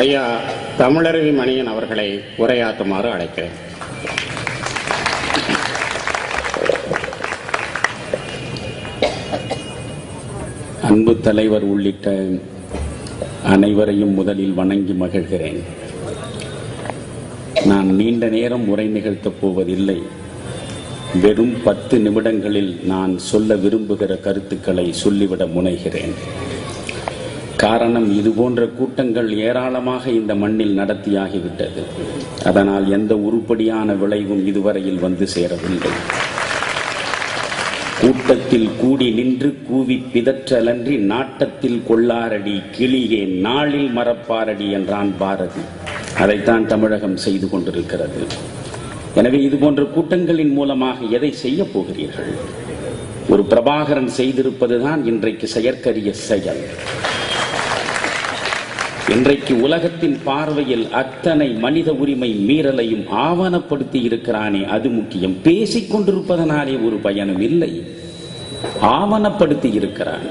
ஐயா தமிழருவி மணியன் அவர்களை உரையாற்றுமாறு அழைக்கிறேன். அன்பு தலைவர் உள்ளிட்ட அனைவரையும் முதலில் வணங்கி மகிழ்கிறேன். நான் நீண்ட நேரம் உரை நிகழ்த்தப் போவதில்லை. வெறும் 10 நிமிடங்களில் நான் சொல்ல விரும்புகிற கருத்துக்களை சொல்லிவிட முனைகிறேன். காரணம், இதுபோன்ற கூட்டங்கள் ஏராளமாக இந்த மண்ணில் நடத்தியாகிவிட்டது. அதனால் எந்த உருப்படியான விளைவும் இதுவரையில் வந்து சேரவில்லை. கூட்டத்தில் கூடி நின்று கூவி பிதற்றலன்றி நாட்டத்தில் கொள்ளாரடி கிளியே நாளில் மறப்பாரடி என்றான் பாரதி. அதைத்தான் தமிழகம் செய்து கொண்டிருக்கிறது. எனவே இதுபோன்ற கூட்டங்களின் மூலமாக எதை செய்ய போகிறீர்கள்? ஒரு பிரபாகரன் செய்திருப்பதுதான் இன்றைக்கு செயற்கரிய செயல். இன்றைக்கு உலகத்தின் பார்வையில் அத்தனை மனித உரிமை மீறலையும் ஆவணப்படுத்தி இருக்கிறானே, அது முக்கியம். பேசிக் கொண்டிருப்பதனாலே ஒரு பயனும் இல்லை, ஆவணப்படுத்தி இருக்கிறான்.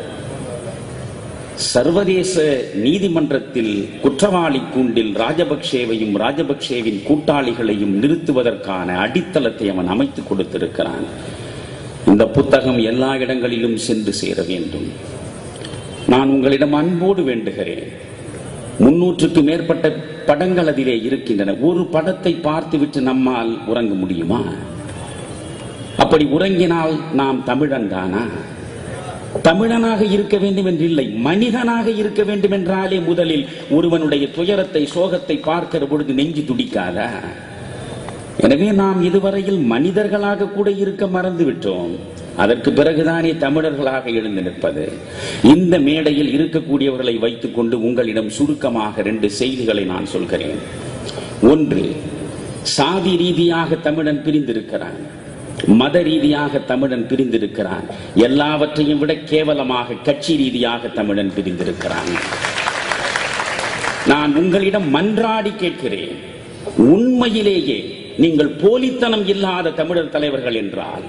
சர்வதேச நீதிமன்றத்தில் குற்றவாளி கூண்டில் ராஜபக்சேவையும் ராஜபக்சேவின் கூட்டாளிகளையும் நிறுத்துவதற்கான அடித்தளத்தை அவன் அமைத்துக் கொடுத்திருக்கிறான். இந்த புத்தகம் எல்லா இடங்களிலும் சென்று சேர வேண்டும். நான் உங்களிடம் அன்போடு வேண்டுகிறேன். 300க்கும் மேற்பட்ட படங்கள் அதிலே இருக்கின்றன. ஒரு படத்தை பார்த்துவிட்டு நம்மால் உறங்க முடியுமா? அப்படி உறங்கினால் நாம் தமிழன் தானா? தமிழனாக இருக்க வேண்டும் என்றில்லை, மனிதனாக இருக்க வேண்டும் என்றாலே முதலில் ஒருவனுடைய துயரத்தை சோகத்தை பார்க்கிற பொழுது நெஞ்சு துடிக்காதா? எனவே நாம் இதுவரையில் மனிதர்களாக கூட இருக்க மறந்துவிட்டோம். அதற்கு பிறகுதானே தமிழர்களாக எழுந்து நிற்பது. இந்த மேடையில் இருக்கக்கூடியவர்களை வைத்துக் கொண்டு உங்களிடம் சுருக்கமாக 2 செய்திகளை நான் சொல்கிறேன். ஒன்று, சாதி ரீதியாக தமிழன் பிரிந்திருக்கிறான், மத ரீதியாக தமிழன் பிரிந்திருக்கிறான், எல்லாவற்றையும் விட கேவலமாக கட்சி ரீதியாக தமிழன் பிரிந்திருக்கிறான். நான் உங்களிடம் மன்றாடி கேட்கிறேன், உண்மையிலேயே நீங்கள் போலித்தனம் இல்லாத தமிழர் தலைவர்கள் என்றால்,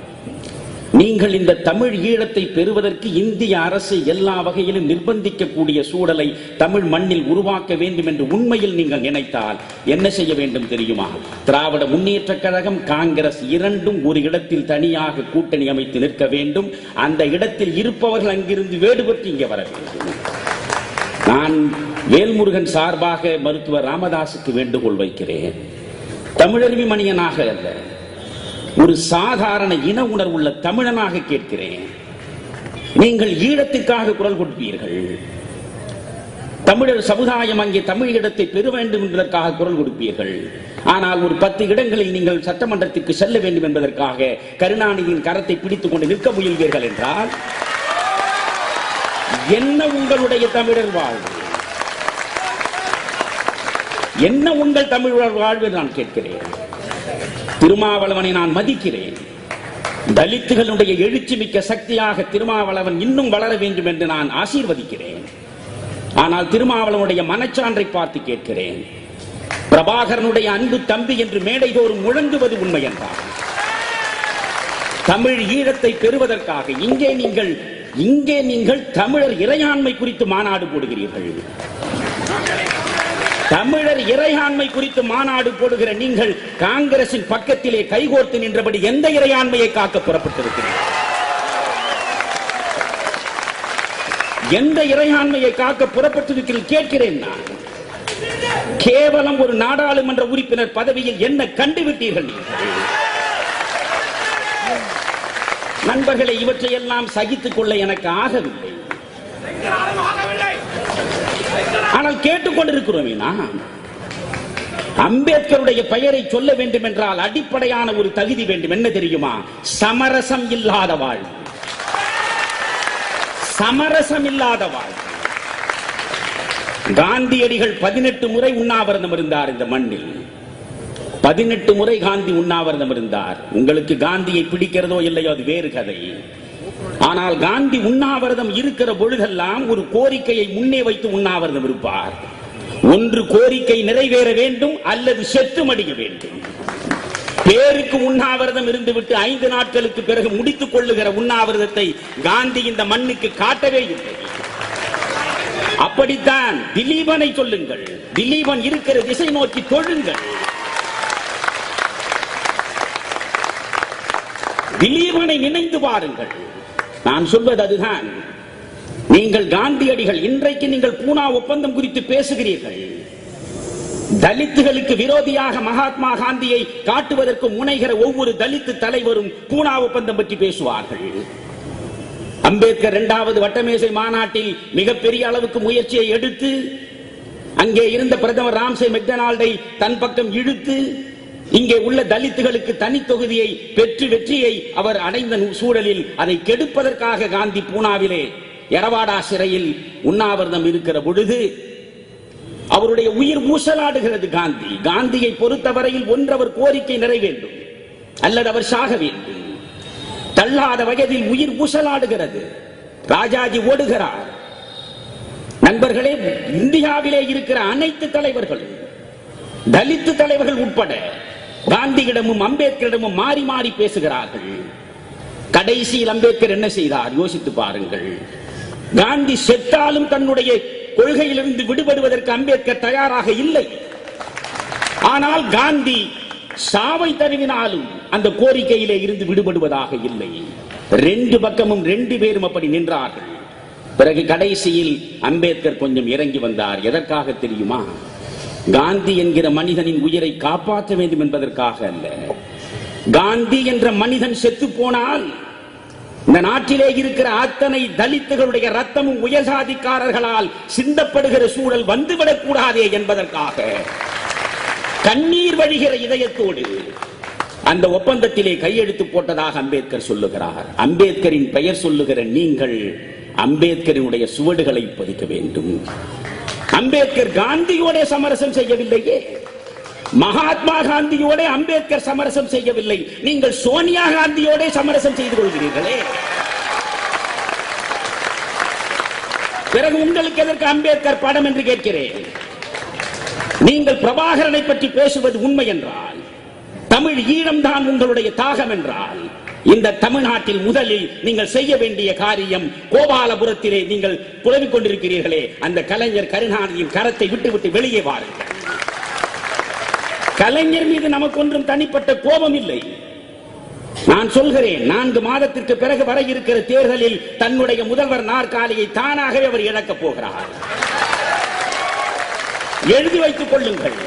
நீங்கள் இந்த தமிழ் ஈழத்தை பெறுவதற்கு இந்திய அரசை எல்லா வகையிலும் நிர்பந்திக்கக்கூடிய சூழலை தமிழ் மண்ணில் உருவாக்க வேண்டும் என்று உண்மையில் நீங்கள் நினைத்தால் என்ன செய்ய வேண்டும் தெரியுமா? திராவிட முன்னேற்ற கழகம், காங்கிரஸ் இரண்டும் ஒரு இடத்தில் தனியாக கூட்டணி அமைத்து நிற்க வேண்டும். அந்த இடத்தில் இருப்பவர்கள் அங்கிருந்து வேடுபட்டு இங்கே வர வேண்டும். நான் வேல்முருகன் சார்பாக மருத்துவர் ராமதாசுக்கு வேண்டுகோள் வைக்கிறேன். தமிழருவி மணியனாக அல்ல, ஒரு சாதாரண இன உணர்வுள்ள தமிழனாக கேட்கிறேன். நீங்கள் ஈழத்திற்காக குரல் கொடுப்பீர்கள், தமிழர் சமுதாயம் அங்கே தமிழ் இடத்தை பெற வேண்டும் என்பதற்காக குரல் கொடுப்பீர்கள். ஆனால் ஒரு 10 இடங்களில் நீங்கள் சட்டமன்றத்திற்கு செல்ல வேண்டும் என்பதற்காக கருணாநிதியின் கரத்தை பிடித்துக் கொண்டு நிற்க முயல்வீர்கள் என்றால் என்ன உங்களுடைய தமிழர் வாழ்வு? என்ன உங்கள் தமிழர் வாழ்வு நான் கேட்கிறேன். திருமாவளவனை நான் மதிக்கிறேன். தலித்துகளுடைய எழுச்சி மிக்க சக்தியாக திருமாவளவன் இன்னும் வளர வேண்டும் என்று நான் ஆசீர்வதிக்கிறேன். ஆனால் திருமாவளவனுடைய மனச்சான்றை பார்த்து கேட்கிறேன். பிரபாகரனுடைய அன்பு தம்பி என்று மேடைதோறும் முழங்குவது உண்மை என்றால், தமிழ் ஈழத்தை பெறுவதற்காக இங்கே நீங்கள் தமிழர் இறையாண்மை குறித்து மாநாடு போடுகிறீர்கள். தமிழர் இறையாண்மை குறித்து மாநாடு போடுகிற நீங்கள் காங்கிரசின் பக்கத்திலே கைகோர்த்து நின்றபடி எந்த இறையாண்மையை காக்க புறப்பட்டிருக்கிறீர்கள்? எந்த இறையாண்மையை காக்க புறப்பட்டிருக்கிறீர்கள் கேட்கிறேன் நான். கேவலம் ஒரு நாடாளுமன்ற உறுப்பினர் பதவியில் என்ன கண்டுவிட்டீர்கள் நீங்கள்? நண்பர்களை, இவற்றையெல்லாம் சகித்துக் கொள்ள எனக்கு ஆகவில்லை. ஆனால் கேட்டுக்கொண்டிருக்கிறோமே. நாம் அம்பேத்கருடைய பெயரை சொல்ல வேண்டும் என்றால் அடிப்படையான ஒரு தகுதி வேண்டும். என்ன தெரியுமா? சமரசம் இல்லாத வாழ்வு. சமரசம் இல்லாத வாழ்வு. காந்தியடிகள் 18 முறை உண்ணாவிரதம் இருந்தார் இந்த மண்ணில். 18 முறை காந்தி உண்ணாவிரதம் இருந்தார். உங்களுக்கு காந்தியை பிடிக்கிறதோ இல்லையோ அது வேறு கதை. ஆனால் காந்தி உண்ணாவிரதம் இருக்கிற பொழுதெல்லாம் ஒரு கோரிக்கையை முன்னே வைத்து உண்ணாவிரதம் இருப்பார். ஒன்று கோரிக்கை நிறைவேற வேண்டும் அல்லது செத்து மடிய வேண்டும். பேருக்கு உண்ணாவிரதம் இருந்துவிட்டு 5 நாட்களுக்கு பிறகு முடித்துக் கொள்ளுகிற உண்ணாவிரதத்தை காந்தி இந்த மண்ணுக்கு காட்டவே இல்லை. அப்படித்தான் திலீபனை சொல்லுங்கள். திலீபன் இருக்கிற திசை நோக்கி தொழுங்கள். திலீபனை நினைந்து பாருங்கள். நான் சொல்வது அதுதான். நீங்கள் காந்தியடிகள், இன்றைக்கு நீங்கள் பூனா ஒப்பந்தம் குறித்து பேசுகிறீர்கள். தலித்துகளுக்கு விரோதியாக மகாத்மா காந்தியை காட்டுவதற்கு முனைகிற ஒவ்வொரு தலித்து தலைவரும் பூனா ஒப்பந்தம் பற்றி பேசுவார்கள். அம்பேத்கர் 2வது வட்டமேசை மாநாட்டில் மிகப்பெரிய அளவுக்கு முயற்சியை எடுத்து அங்கே இருந்த பிரதமர் ராம்சே மெக்டொனால்டை தன் பக்கம் இழுத்து இங்கே உள்ள தலித்துகளுக்கு தனி தொகுதியை பெற்று வெற்றியை அவர் அடைந்த சூழலில் அதை கெடுப்பதற்காக காந்தி பூனாவிலே எரவாடா சிறையில் உண்ணாவிரதம் இருக்கிற பொழுது அவருடைய உயிர் ஊசலாடுகிறது. காந்தியை பொறுத்தவரையில் ஒன்றவர் கோரிக்கை நிறைவேண்டும் அல்லது அவர் சாக வேண்டும். தள்ளாத வயதில் உயிர் ஊசலாடுகிறது. ராஜாஜி ஓடுகிறார். நண்பர்களே, இந்தியாவிலே இருக்கிற அனைத்து தலைவர்களும் தலித்து தலைவர்கள் உட்பட காந்தியிடமும் அம்பேத்கரிடமும் மாறி மாறி பேசுகிறார்கள். கடைசியில் அம்பேத்கர் என்ன செய்தார் யோசித்து பாருங்கள். காந்தி செத்தாலும் தன்னுடைய கொள்கையிலிருந்து விடுபடுவதற்கு அம்பேத்கர் தயாராக இல்லை. ஆனால் காந்தி சாவை தருவினாலும் அந்த கோரிக்கையிலே இருந்து விடுபடுவதாக இல்லை. 2 பக்கமும் 2 பேரும் அப்படி நின்றார்கள். பிறகு கடைசியில் அம்பேத்கர் கொஞ்சம் இறங்கி வந்தார். எதற்காக தெரியுமா? காந்தி என்கிற மனிதனின் உயிரை காப்பாற்ற வேண்டும் என்பதற்காக அல்ல. காந்தி என்ற மனிதன் செத்து போனால் இந்த நாட்டிலே இருக்கிற அத்தனை தலித்துகளுடைய ரத்தமும் உயர்சாதிக்காரர்களால் சிந்தப்படுகிற சூழல் வந்துவிடக் கூடாதே என்பதற்காக கண்ணீர் வழிகிற இதயத்தோடு அந்த ஒப்பந்தத்திலே கையெழுத்து போட்டதாக அம்பேத்கர் சொல்லுகிறார். அம்பேத்கரின் பெயர் சொல்லுகிற நீங்கள் அம்பேத்கரினுடைய சுவடுகளை பதிக்க வேண்டும். அம்பேத்கர் காந்தியோட சமரசம் செய்யவில்லையே. மகாத்மா காந்தியோட அம்பேத்கர் சமரசம் செய்யவில்லை. நீங்கள் சோனியா காந்தியோட சமரசம் செய்து கொள்கிறீர்களே. பிறகு உங்களுக்கு எதற்கு அம்பேத்கர் படம் என்று கேட்கிறேன். நீங்கள் பிரபாகரனை பற்றி பேசுவது உண்மை என்றால், தமிழ் ஈழம்தான் உங்களுடைய தாகம் என்றால், இந்த தமிழ்நாட்டில் முதலில் நீங்கள் செய்ய வேண்டிய காரியம், கோபாலபுரத்திலே நீங்கள் புலம்பிக் கொண்டிருக்கிறீர்களே, அந்த கலைஞர் கருணாநிதியின் கரத்தை விட்டுவிட்டு வெளியே வாருங்கள். கலைஞர் மீது நமக்கு ஒன்றும் தனிப்பட்ட கோபம் இல்லை. நான் சொல்கிறேன், 4 மாதத்திற்கு பிறகு வர இருக்கிற தேர்தலில் தன்னுடைய முதல்வர் நாற்காலியை தானாகவே அவர் இழக்கப் போகிறார். எழுதி வைத்துக் கொள்ளுங்கள்.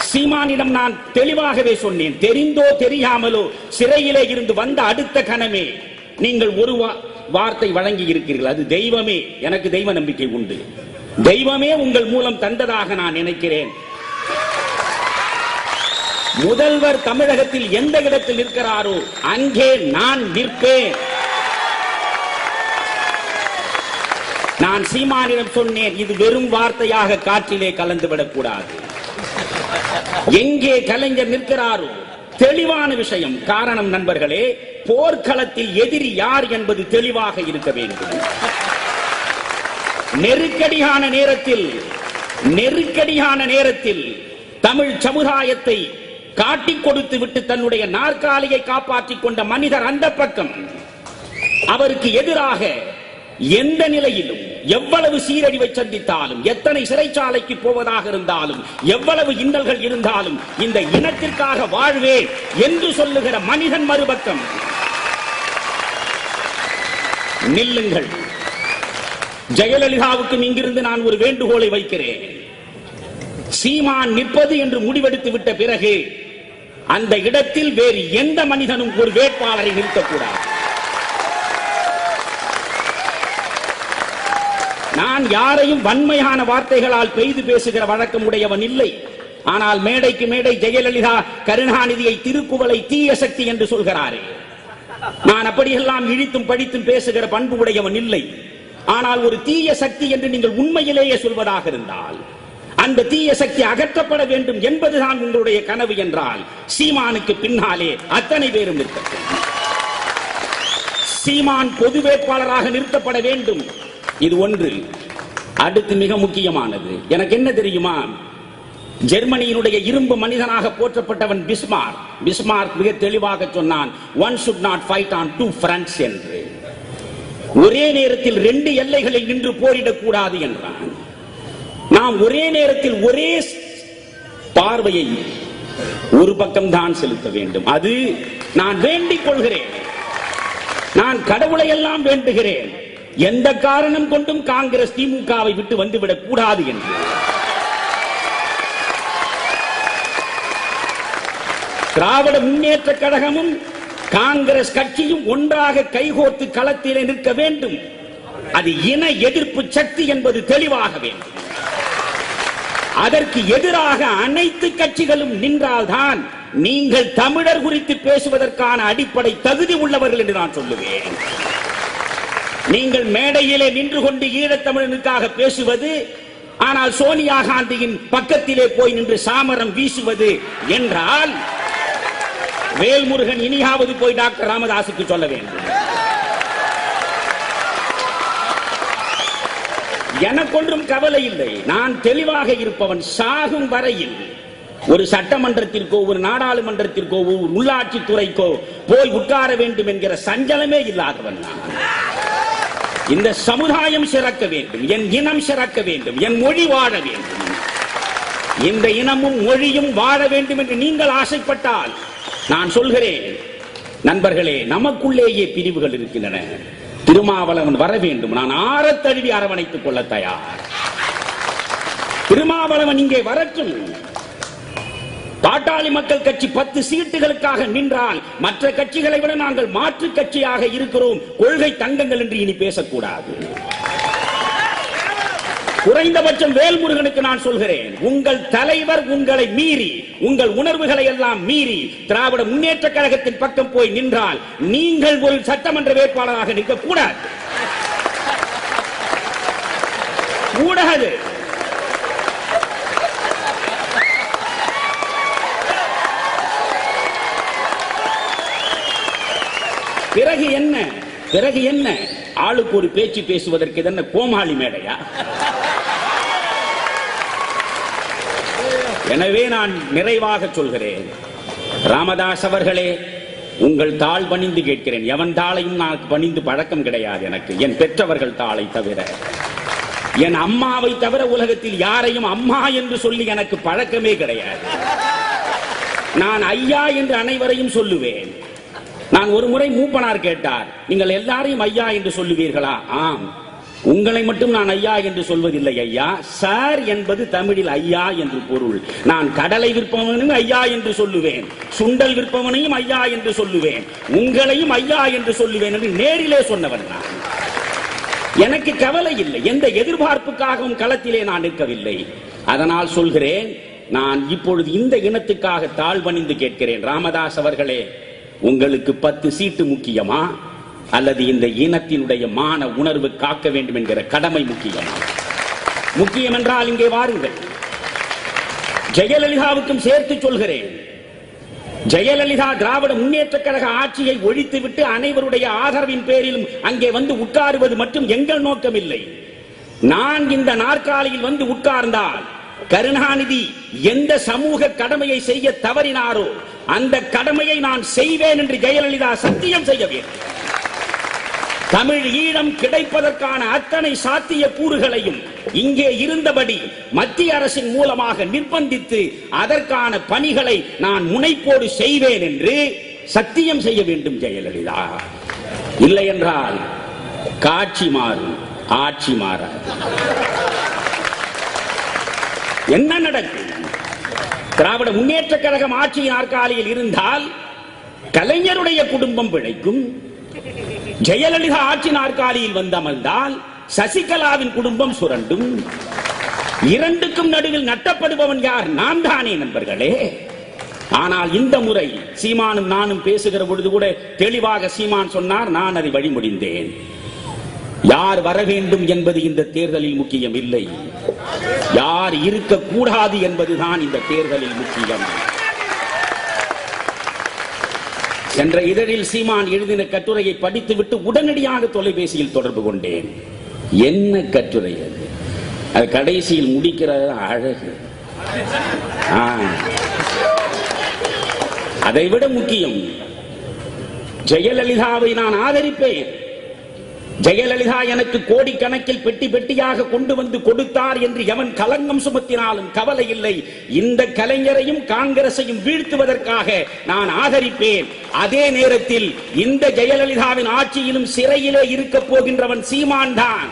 சீமானிடம் நான் தெளிவாகவே சொன்னேன். தெரிந்தோ தெரியாமலோ சிறையிலே இருந்து வந்த அடுத்த கணமே நீங்கள் ஒரு வார்த்தை வழங்கி இருக்கிறீர்கள். அது தெய்வமே, எனக்கு தெய்வ நம்பிக்கை உண்டு, தெய்வமே உங்கள் மூலம் தந்ததாக நான் நினைக்கிறேன். முதல்வர் தமிழகத்தில் எந்த இடத்தில் இருக்கிறாரோ அங்கே நான் நிற்பேன். நான் சீமானிடம் சொன்னேன், இது வெறும் வார்த்தையாக காற்றிலே கலந்துவிடக் கூடாது. எங்கே கலைஞர் நிற்கிறாரோ தெளிவான விஷயம். காரணம் நண்பர்களே, போர்க்களத்தில் எதிரி யார் என்பது தெளிவாக இருக்க வேண்டும். நெருக்கடியான நேரத்தில் தமிழ் சமுதாயத்தை காட்டிக் கொடுத்து விட்டு தன்னுடைய நாற்காலியை காப்பாற்றிக் கொண்ட மனிதர் அந்த பக்கம். அவருக்கு எதிராக எந்த நிலையிலும் எவ்வளவு சீரழிவை சந்தித்தாலும், எத்தனை சிறைச்சாலைக்கு போவதாக இருந்தாலும், எவ்வளவு இன்னல்கள் இருந்தாலும் இந்த இனத்திற்காக வாழ்வேன் என்று சொல்லுகிற மனிதன் மறுபக்கம். நில்லுங்கள். ஜெயலலிதாவுக்கும் இங்கிருந்து நான் ஒரு வேண்டுகோளை வைக்கிறேன். சீமான் நிற்பது என்று முடிவெடுத்து விட்ட பிறகு அந்த இடத்தில் வேறு எந்த மனிதனும் ஒரு வேட்பாளரை நிறுத்தக்கூடாது. நான் யாரையும் வன்மையான வார்த்தைகளால் பெய்து பேசுகிற வழக்கம் உடையவன் இல்லை. ஆனால் மேடைக்கு மேடை ஜெயலலிதா கருணாநிதியை திருக்குவளை தீய சக்தி என்று சொல்கிறாரே, நான் அப்படியெல்லாம் இழித்தும் படித்தும் பேசுகிற பண்பு உடையவன் இல்லை. ஆனால் ஒரு தீய சக்தி என்று நீங்கள் உண்மையிலேயே சொல்வதாக இருந்தால் அந்த தீய சக்தி அகற்றப்பட வேண்டும் என்பதுதான் உங்களுடைய கனவு என்றால் சீமானுக்கு பின்னாலே அத்தனை பேரும் நிற்கட்டும். சீமான் பொது வேட்பாளராக நிறுத்தப்பட வேண்டும். இது ஒன்று. அடுத்து மிக முக்கியமானது எனக்கு என்ன தெரியுமா? ஜெர்மனியினுடைய இரும்பு மனிதனாக போற்றப்பட்டவன் பிஸ்மார்க் மிக தெளிவாக சொன்னான், one should not fight on two fronts என்று. ஒரே நேரத்தில் 2 எல்லைகளில் நின்று போரிடக்கூடாது என்றான். நாம் ஒரே நேரத்தில் ஒரே பார்வையை ஒரு பக்கம் தான் செலுத்த வேண்டும். அது நான் வேண்டிக் கொள்கிறேன். நான் கடவுளை எல்லாம் வேண்டுகிறேன், எந்த காரணம் கொண்டும் காங்கிரஸ் திமுகவை விட்டு வந்துவிடக் கூடாது என்று. திராவிட முன்னேற்ற கழகமும் காங்கிரஸ் கட்சியும் ஒன்றாக கைகோர்த்து களத்திலே நிற்க வேண்டும். அது இன எதிர்ப்பு சக்தி என்பது தெளிவாக வேண்டும். அதற்கு எதிராக அனைத்து கட்சிகளும் நின்றால்தான் நீங்கள் தமிழர் குறித்து பேசுவதற்கான அடிப்படை தகுதி உள்ளவர்கள் என்று நான் சொல்லுவேன். நீங்கள் மேடையிலே நின்று கொண்டு ஈழத்தமிழனுக்காக பேசுவது, ஆனால் சோனியா காந்தியின் பக்கத்திலே போய் நின்று சாமரம் வீசுவது என்றால் வேல்முருகன் இனியாவது போய் டாக்டர் ராமதாசுக்கு சொல்ல வேண்டும். எனக்கொன்றும் கவலை இல்லை. நான் தெளிவாக இருப்பவன். சாகும் வரையில் ஒரு சட்டமன்றத்திற்கோ ஒரு நாடாளுமன்றத்திற்கோ ஒரு உள்ளாட்சி துறைக்கோ போய் உட்கார வேண்டும் என்கிற சஞ்சலமே இல்லாதவன் நான். இந்த சமுதாயம் சிறக்க வேண்டும், என் இனம் சிறக்க வேண்டும், என் மொழி வாழ வேண்டும். இந்த இனமும் மொழியும் வாழ வேண்டும் என்று நீங்கள் ஆசைப்பட்டால் நான் சொல்கிறேன் நண்பர்களே, நமக்குள்ளேயே பிரிவுகள் இருக்கின்றன. திருமாவளவன் வர வேண்டும், நான் ஆறத் தழுவி அரவணைத்துக் கொள்ள தயார். திருமாவளவன் இங்கே வரட்டும். பாட்டாளி மக்கள் கட்சி 10 சீட்டுகளுக்காக நின்றால் மற்ற கட்சிகளை விட நாங்கள் மாற்று கட்சியாக இருக்கிறோம், கொள்கை தங்கங்கள் என்று இனி பேசக்கூடாது. குறைந்தபட்சம் வேல்முருகனுக்கு நான் சொல்கிறேன், உங்கள் தலைவர் உங்களை மீறி, உங்கள் உணர்வுகளை எல்லாம் மீறி திராவிட முன்னேற்ற கழகத்தின் பக்கம் போய் நின்றால் நீங்கள் ஒரு சட்டமன்ற வேட்பாளராக நிற்க கூடாது. கூடாது. பிறகு என்ன? பிறகு என்ன? ஆளுக்கு ஒரு பேச்சு பேசுவதற்கு என்ன கோமாளி மேடையா? எனவே நான் நிறைவாக சொல்கிறேன், ராமதாஸ் அவர்களே, உங்கள் தாள் பணிந்து கேட்கிறேன். எவன் தாளையும் நான் பணிந்து பழக்கம் கிடையாது எனக்கு, என் பெற்றவர்கள் தாளை தவிர. என் அம்மாவை தவிர உலகத்தில் யாரையும் அம்மா என்று சொல்லி எனக்கு பழக்கமே கிடையாது. நான் ஐயா என்று அனைவரையும் சொல்லுவேன். நான் ஒரு முறை மூப்பனார் கேட்டார், நீங்கள் எல்லாரையும் ஐயா என்று சொல்லுவீர்களா? ஆம். உங்களை மட்டும் நான் ஐயா என்று சொல்வதில்லை ஐயா. சார் என்பது தமிழில் ஐயா என்று பொருள். நான் கடலை விற்பவனையும் ஐயா என்று சொல்லுவேன், சுண்டல் விற்பவனையும் ஐயா என்று சொல்லுவேன், உங்களையும் ஐயா என்று சொல்லுவேன் என்று நேரிலே சொன்னவன் நான். எனக்கு கவலை இல்லை, எந்த எதிர்பார்ப்புக்காகவும் களத்திலே நான் நிற்கவில்லை. அதனால் சொல்கிறேன், நான் இப்பொழுது இந்த இனத்துக்காக தாழ் பணிந்து கேட்கிறேன். ராமதாஸ் அவர்களே, உங்களுக்கு 10 சீட்டு முக்கியமா அல்லது இந்த இனத்தினுடைய மான உணர்வு காக்க வேண்டும் என்கிற கடமை முக்கியமா? முக்கியம் என்றால் இங்கே வாருங்கள். ஜெயலலிதாவுக்கும் சேர்த்து சொல்கிறேன், ஜெயலலிதா திராவிட முன்னேற்ற கழக ஆட்சியை ஒழித்துவிட்டு அனைவருடைய ஆதரவின் பேரிலும் அங்கே வந்து உட்காருவது மட்டும் எங்கள் நோக்கம் இல்லை. நான் இந்த நாற்காலியில் வந்து உட்கார்ந்தால் கருணாநிதி எந்த சமூக கடமையை செய்ய தவறினாரோ அந்த கடமையை நான் செய்வேன் என்று ஜெயலலிதா சத்தியம் செய்ய வேண்டும். தமிழ் ஈழம் கிடைப்பதற்கான அத்தனை சாத்திய கூறுகளையும் இங்கே இருந்தபடி மத்திய அரசின் மூலமாக நிர்பந்தித்து அதற்கான பணிகளை நான் முனைப்போடு செய்வேன் என்று சத்தியம் செய்ய வேண்டும் ஜெயலலிதா. இல்லை என்றால் காட்சி மாறும், ஆட்சி மாறாது. என்ன நடக்கும்? திராவிட முன்னேற்ற கழகம் ஆட்சி நாற்காலியில் இருந்தால் கலைஞருடைய குடும்பம் பிழைக்கும். ஜெயலலிதா ஆட்சி நாற்காலியில் வந்தமர்ந்தால் சசிகலாவின் குடும்பம் சுரண்டும். இரண்டுக்கும் நடுவில் நட்டப்படுபவன் யார்? நாம் தானே நண்பர்களே. ஆனால் இந்த முறை சீமானும் நானும் பேசுகிற பொழுது கூட தெளிவாக சீமான் சொன்னார், நான் அதை வழிமொழிந்தேன். யார் வர வேண்டும் என்பது இந்த தேர்தலில் முக்கியம் இல்லை, யார் இருக்கக்கூடாது என்பதுதான் இந்த தேர்தலில் முக்கியம். சென்ற இதழில் சீமான் எழுதின கட்டுரையை படித்துவிட்டு உடனடியாக தொலைபேசியில் தொடர்பு கொண்டேன். என்ன கட்டுரை அது? அது கடைசியில் முடிக்கிறது அழகு. அதைவிட முக்கியம், ஜெயலலிதாவை நான் ஆதரிப்பேன். ஜெயலலிதா எனக்கு கோடிக்கணக்கில் பெட்டி பெட்டியாக கொண்டு வந்து கொடுத்தார் என்று எவன் கலங்கம் சுமத்தினாலும் கவலை இல்லை. இந்த கலைஞரையும் காங்கிரசையும் வீழ்த்துவதற்காக நான் ஆதரிப்பேன். அதே நேரத்தில் இந்த ஜெயலலிதாவின் ஆட்சியிலும் சிறையிலே இருக்க போகின்றவன் சீமான் தான்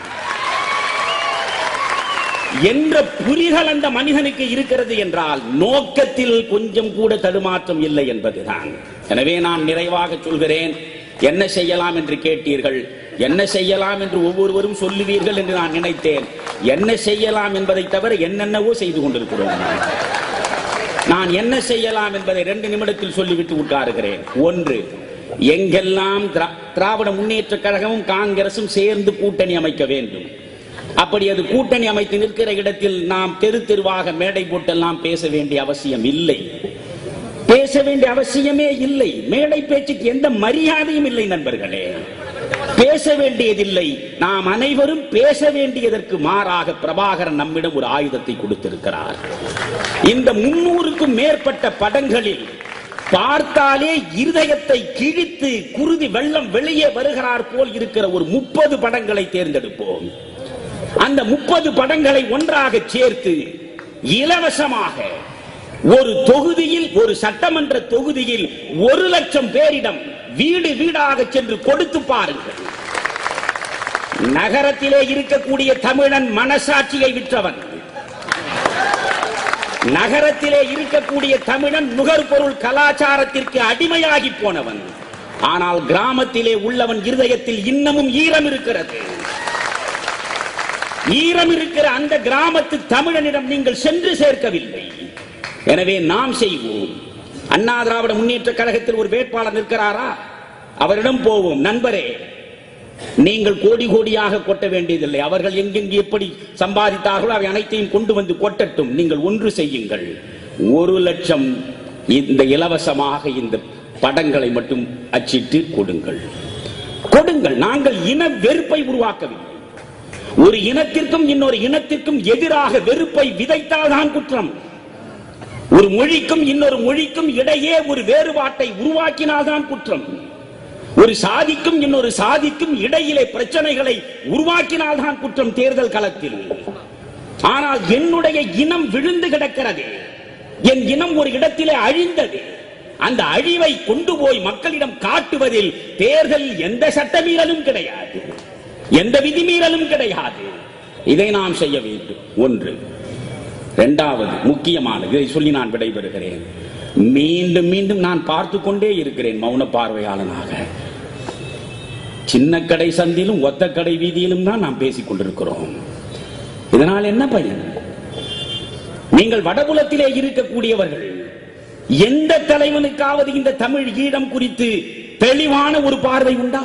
என்ற புரிதல் அந்த மனிதனுக்கு இருக்கிறது என்றால் நோக்கத்தில் கொஞ்சம் கூட தடுமாற்றம் இல்லை என்பதுதான். எனவே நான் நிறைவாக சொல்கிறேன், என்ன செய்யலாம் என்று கேட்டீர்கள். என்ன செய்யலாம் என்று ஒவ்வொருவரும் சொல்லுவீர்கள் என்று நான் நினைத்தேன். என்ன செய்யலாம் என்பதை தவிர என்னென்னவோ செய்து கொண்டிருக்கிறோம். நான் என்ன செய்யலாம் என்பதை 2 நிமிடத்தில் சொல்லிவிட்டு உட்காருகிறேன். ஒன்று, எங்கெல்லாம் திராவிட முன்னேற்ற கழகமும் காங்கிரசும் சேர்ந்து கூட்டணி அமைக்க வேண்டும். அப்படி அது கூட்டணி அமைத்து நிற்கிற இடத்தில் நாம் தெரு தெருவாக மேடை போட்டெல்லாம் பேச வேண்டிய அவசியம் இல்லை. பேச வேண்டிய அவசியமே இல்லை. மேடை பேச்சுக்கு எந்த மரியாதையும் இல்லை நண்பர்களே. பேச வேண்டியதில்லை. நாம் அனைவரும் பேச வேண்டியதற்கு மாறாக பிரபாகரன் நம்மிடம் ஒரு ஆயுதத்தை கொடுத்திருக்கிறார். இந்த 300க்கும் மேற்பட்ட படங்களில் பார்த்தாலே இருதயத்தை கிழித்து குருதி வெள்ளம் வெளியே வருகிறார் போல் இருக்கிற ஒரு 30 படங்களை தேர்ந்தெடுப்போம். அந்த 30 படங்களை ஒன்றாக சேர்த்து இலவசமாக ஒரு தொகுதியில், ஒரு சட்டமன்ற தொகுதியில் 1,00,000 பேரிடம் வீடு வீடாக சென்று கொடுத்து பாருங்கள். நகரத்திலே இருக்கக்கூடிய தமிழன் மனசாட்சியை விற்றவன், நகரத்திலே இருக்கக்கூடிய தமிழன் நுகர்பொருள் கலாச்சாரத்திற்கு அடிமையாகி போனவன். ஆனால் கிராமத்திலே உள்ளவன் இருதயத்தில் இன்னமும் ஈரம் இருக்கிறது. ஈரம் இருக்கிற அந்த கிராமத்து தமிழனிடம் நீங்கள் சென்று சேர்க்கவில்லை. எனவே நாம் செய்வோம். அண்ணா திராவிட முன்னேற்ற கழகத்தில் ஒரு வேட்பாளர் நிற்கிறாரா, அவரிடம் போவோம். நண்பரே, நீங்கள் கோடி கோடியாக கொட்ட வேண்டியதில்லை. அவர்கள் எங்கெங்கு எப்படி சம்பாதித்தார்களோ அவை அனைத்தையும் கொண்டு வந்து கொட்டட்டும். நீங்கள் ஒன்று செய்யுங்கள், 1,00,000 இந்த இலவசமாக இந்த படங்களை மட்டும் அச்சிட்டு கொடுங்கள். நாங்கள் இன வெறுப்பை உருவாக்கவில்லை. ஒரு இனத்திற்கும் இன்னொரு இனத்திற்கும் எதிராக வெறுப்பை விதைத்தால் தான் குற்றம். ஒரு மொழிக்கும் இன்னொரு மொழிக்கும் இடையே ஒரு வேறுபாட்டை உருவாக்கினால்தான் குற்றம். ஒரு சாதிக்கும் இன்னொரு சாதிக்கும் இடையிலே பிரச்சனைகளை உருவாக்கினால்தான் குற்றம் தேர்தல் களத்தில். ஆனால் என்னுடைய இனம் விழுந்து கிடக்கிறது. என் இனம் ஒரு இடத்திலே அழிந்தது. அந்த அழிவை கொண்டு போய் மக்களிடம் காட்டுவதில் தேர்தல் எந்த சட்டமீறலும் கிடையாது, எந்த விதிமீறலும் கிடையாது. இதை நாம் செய்ய வேண்டும். ஒன்று. இரண்டாவது முக்கியமானது, இதை சொல்லி நான் விடைபெறுகிறேன். மீண்டும் மீண்டும் நான் பார்த்து கொண்டே இருக்கிறேன் மௌன பார்வையாளனாக. சின்ன கடை சந்திலும் ஒத்த கடை வீதியிலும் தான் நாம் பேசிக் கொண்டிருக்கிறோம். இதனால் என்ன பயன்? நீங்கள் வடபுலத்திலே இருக்கக்கூடியவர்கள் எந்த தலைவனுக்காவது இந்த தமிழ் ஈழம் குறித்து தெளிவான ஒரு பார்வை உண்டா?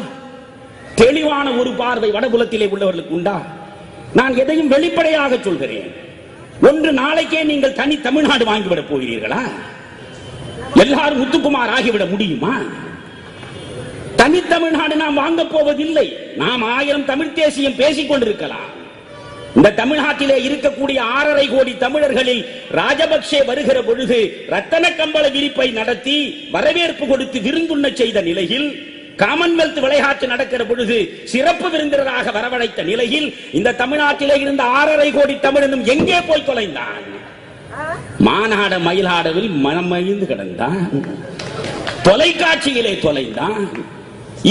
தெளிவான ஒரு பார்வை வடபுலத்திலே உள்ளவர்களுக்கு உண்டா? நான் எதையும் வெளிப்படையாக சொல்கிறேன். ஒன்று, நாளைக்கே நீங்கள் தனி தமிழ்நாடு வாங்கிவிட போகிறீர்களா? எல்லாரும் முத்துக்குமார் ஆகிவிட முடியுமா? தனி தமிழ்நாடு நாம் வாங்க போவதில்லை. நாம் 1000 தமிழ் தேசியம் பேசிக் கொண்டிருக்கலாம். இந்த தமிழ்நாட்டிலே இருக்கக்கூடிய 6.5 கோடி தமிழர்களில் ராஜபக்சே வருகிற பொழுது ரத்தன கம்பள விரிப்பை நடத்தி வரவேற்பு கொடுத்து விருந்துண்ண செய்த நிலையில், காமன்வெல்த் விளையாட்டு நடக்கிற பொழுது சிறப்பு விருந்தினராக வரவழைத்த நிலையில், இந்த தமிழ்நாட்டிலே இருந்த 6.5 கோடி தமிழனும் எங்கே போய் தொலைந்தான்? மாநாட மயிலாடவில் மனமகிழ்ந்து கிடந்தான், தொலைக்காட்சியிலே தொலைந்தான்.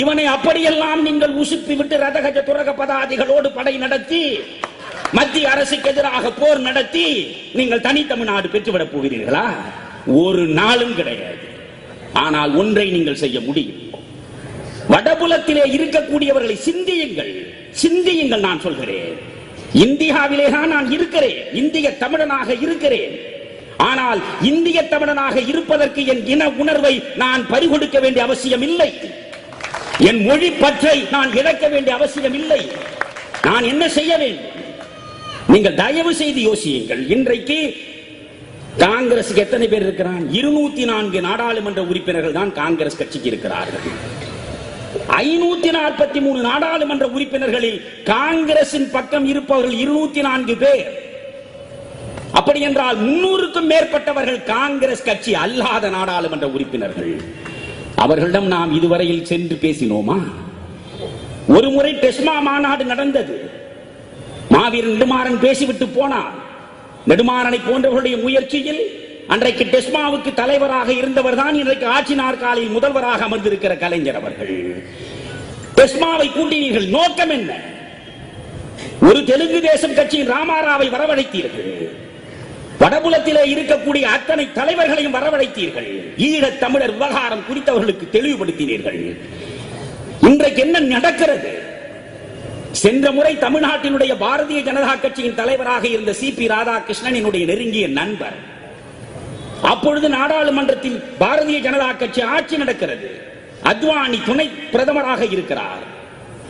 இவனை அப்படியெல்லாம் நீங்கள் உசுப்பி விட்டு ரதகஜ துரக பதாதிகளோடு படை நடத்தி மத்திய அரசுக்கு எதிராக போர் நடத்தி நீங்கள் தனி தமிழ்நாடு பெற்றுவிடப் போகிறீர்களா? ஒரு நாளும் கிடையாது. ஆனால் ஒன்றை நீங்கள் செய்ய முடியும். வடபுலத்திலே இருக்கக்கூடியவர்களை சிந்தியுங்கள், சிந்தியுங்கள். நான் சொல்கிறேன், இந்தியாவிலே தான் நான் இருக்கிறேன், இந்திய தமிழனாக இருக்கிறேன். ஆனால் இந்திய தமிழனாக இருப்பதற்கு என் இன உணர்வை நான் பறிகொடுக்க வேண்டிய அவசியம் இல்லை. என் மொழி பற்றை நான் இழக்க வேண்டிய அவசியம் இல்லை. நான் என்ன செய்ய வேண்டும்? நீங்கள் தயவு செய்து யோசியுங்கள். இன்றைக்கு காங்கிரசுக்கு எத்தனை பேர் இருக்கிறான்? 204 நாடாளுமன்ற உறுப்பினர்கள் தான் காங்கிரஸ் கட்சிக்கு இருக்கிறார்கள். 543 நாடாளுமன்ற உறுப்பினர்களில் காங்கிரசின் பக்கம் இருப்பவர்கள் 204 பேர். அப்படி என்றால் 300க்கும் மேற்பட்டவர்கள் காங்கிரஸ் கட்சி அல்லாத நாடாளுமன்ற உறுப்பினர்கள். அவர்களிடம் நாம் இதுவரையில் சென்று பேசினோமா? ஒரு முறை டெஸ்மா மாநாடு நடந்தது. மாவீரன் நெடுமாறன் பேசிவிட்டு போனார். நெடுமாறனை போன்றவர்களுடைய முயற்சியில் அன்றைக்கு டெஸ்மாவுக்கு தலைவராக இருந்தவர் தான் இன்றைக்கு ஆட்சி நாற்காலியில் முதல்வராக அமர்ந்திருக்கிற கலைஞர் அவர்கள். டெஸ்மாவை கூட்டினீர்கள், நோக்கம் என்ன? ஒரு தெலுங்கு தேசம் கட்சியின் ராமாராவை வரவழைத்தீர்கள். வடபுலத்திலே இருக்கக்கூடிய அத்தனை தலைவர்களையும் வரவழைத்தீர்கள். ஈழத் தமிழர் விவகாரம் குறித்தவர்களுக்கு தெளிவுபடுத்தினீர்கள். இன்றைக்கு என்ன நடக்கிறது? சென்ற முறை தமிழ்நாட்டினுடைய பாரதிய ஜனதா கட்சியின் தலைவராக இருந்த சி.பி. ராதாகிருஷ்ணன் என்னுடைய நெருங்கிய நண்பர். அப்பொழுது நாடாளுமன்றத்தில் பாரதிய ஜனதா கட்சி ஆட்சி நடக்கிறது. அத்வானி துணை பிரதமராக இருக்கிறார்.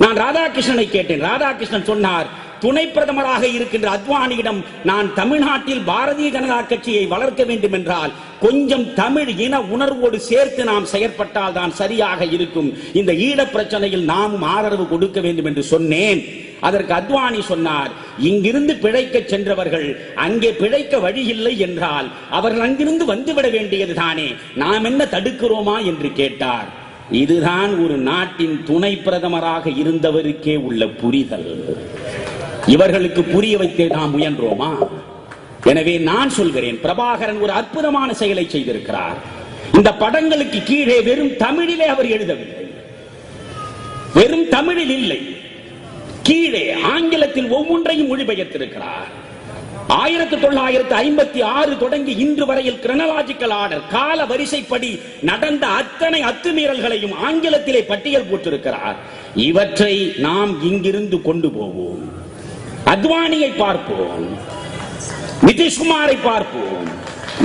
நான் ராதாகிருஷ்ணனை கேட்டேன். ராதாகிருஷ்ணன் சொன்னார், துணை பிரதமராக இருக்கின்ற அத்வானியிடம் நான் தமிழ்நாட்டில் பாரதிய ஜனதா கட்சியை வளர்க்க வேண்டும் என்றால் கொஞ்சம் தமிழ் இன உணர்வோடு சேர்த்து நாம் செயற்பட்டால் தான் சரியாக இருக்கும். இந்த ஈழ பிரச்சனையில் நாமும் ஆதரவு கொடுக்க வேண்டும் என்று சொன்னேன். அதற்கு அத்வானி சொன்னார், இங்கிருந்து பிழைக்க சென்றவர்கள் அங்கே பிழைக்க வழி இல்லை என்றால் அவர்கள் அங்கிருந்து வந்துவிட வேண்டியது தானே, நாம் என்ன தடுக்கிறோமா என்று கேட்டார். இதுதான் ஒரு நாட்டின் துணை பிரதமராக இருந்தவருக்கே உள்ள புரிதல். இவர்களுக்கு புரிய வைக்க நாம் முயன்றோமா? எனவே நான் சொல்கிறேன், பிரபாகரன் ஒரு அற்புதமான செயலை செய்திருக்கிறார். இந்த படங்களுக்கு கீழே வெறும் தமிழிலே அவர் எழுதவில்லை, வெறும் தமிழில் இல்லை, கீழே ஆங்கிலத்தில் ஒவ்வொன்றையும் மொழிபெயர்த்திருக்கிறார். 1956 தொடங்கி இன்று வரையில் கிரோனாலஜிக்கல் ஆர்டர், கால வரிசைப்படி நடந்த அத்தனை அத்துமீறல்களையும் ஆங்கிலத்திலே பட்டியல் போட்டிருக்கிறார். இவற்றை நாம் இங்கிருந்து கொண்டு போவோம். அத்வானியை பார்ப்போம், நிதிஷ்குமாரை பார்ப்போம்,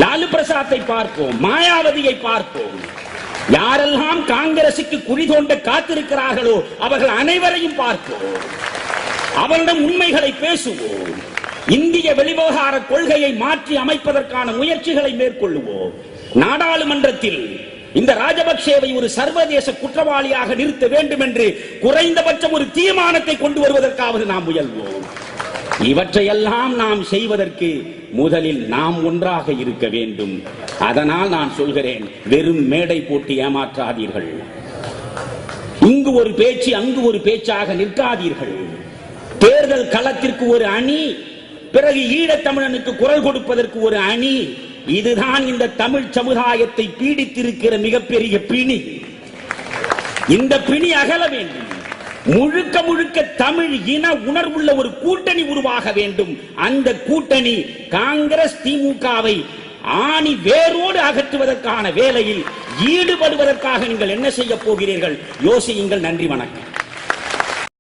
லாலு பிரசாத்தை பார்ப்போம், மாயாவதியை பார்ப்போம். யாரெல்லாம் காங்கிரசுக்கு குழி தோண்ட காத்திருக்கிறார்களோ அவர்கள் அனைவரையும் பார்ப்போம். அவரிடம் உண்மைகளை பேசுவோம். இந்திய வெளிவிவகார கொள்கையை மாற்றி அமைப்பதற்கான முயற்சிகளை மேற்கொள்ளுவோம். நாடாளுமன்றத்தில் இந்த ராஜபக்சேவை ஒரு சர்வதேச குற்றவாளியாக நிறுத்த வேண்டும் என்று குறைந்தபட்சம் ஒரு தீர்மானத்தை கொண்டு வருவதற்காவது நாம் முயல்வோம். இவற்றையெல்லாம் நாம் செய்வதற்கு முதலில் நாம் ஒன்றாக இருக்க வேண்டும். அதனால் நான் சொல்கிறேன், வெறும் மேடை போட்டு ஏமாற்றாதீர்கள். இங்கு ஒரு பேச்சு அங்கு ஒரு பேச்சாக நிற்காதீர்கள். தேர்தல் களத்திற்கு ஒரு அணி, பிறகு ஈழத்தமிழனுக்கு குரல் கொடுப்பதற்கு ஒரு அணி. இதுதான் இந்த தமிழ் சமுதாயத்தை பீடித்திருக்கிற மிகப்பெரிய பிணி. இந்த பிணி அகல வேண்டும். முழுக்க முழுக்க தமிழ் இன உணர்வுள்ள ஒரு கூட்டணி உருவாக வேண்டும். அந்த கூட்டணி காங்கிரஸ் திமுகவை ஆணி வேரோடு அகற்றுவதற்கான வேலையில் ஈடுபடுவதற்காக நீங்கள் என்ன செய்ய போகிறீர்கள் யோசியுங்கள். நன்றி, வணக்கம்.